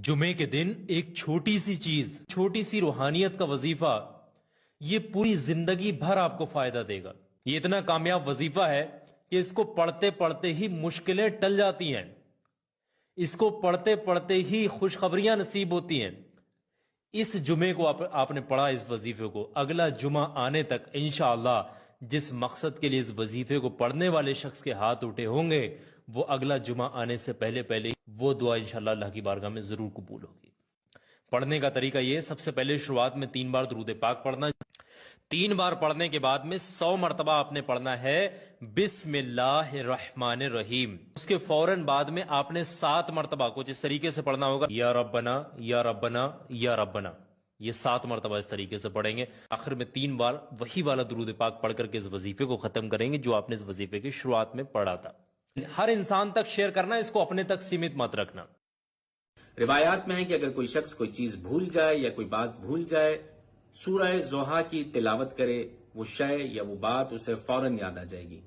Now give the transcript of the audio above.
जुमे के दिन एक छोटी सी चीज, छोटी सी रूहानियत का वजीफा, ये पूरी जिंदगी भर आपको फायदा देगा। ये इतना कामयाब वजीफा है कि इसको पढ़ते पढ़ते ही मुश्किलें टल जाती हैं, इसको पढ़ते पढ़ते ही खुशखबरियां नसीब होती हैं। इस जुमे को आपने पढ़ा, इस वजीफे को, अगला जुमा आने तक इंशाअल्लाह जिस मकसद के लिए इस वजीफे को पढ़ने वाले शख्स के हाथ उठे होंगे, वो अगला जुमा आने से पहले पहले वो दुआ इंशाअल्लाह अल्लाह की बारगाह में जरूर कबूल होगी। पढ़ने का तरीका ये, सबसे पहले शुरुआत में 3 बार दुरूद पाक पढ़ना। 3 बार पढ़ने के बाद में 100 मरतबा आपने पढ़ना है बिस्मिल्लाहिर्रहमानिर्रहीम। उसके फौरन बाद में आपने 7 मरतबा कुछ इस तरीके से पढ़ना होगा, या रब्बना या रब्बना या रब्बना। ये 7 मरतबा इस तरीके से पढ़ेंगे। आखिर में 3 बार वही वाला दुरूद पाक पढ़ करके इस वजीफे को खत्म करेंगे जो आपने इस वजीफे की शुरुआत में पढ़ा था। हर इंसान तक शेयर करना, इसको अपने तक सीमित मत रखना। रिवायात में है कि अगर कोई शख्स कोई चीज भूल जाए या कोई बात भूल जाए, सूरह ज़ोहा की तिलावत करे, वो शय या वो बात उसे फौरन याद आ जाएगी।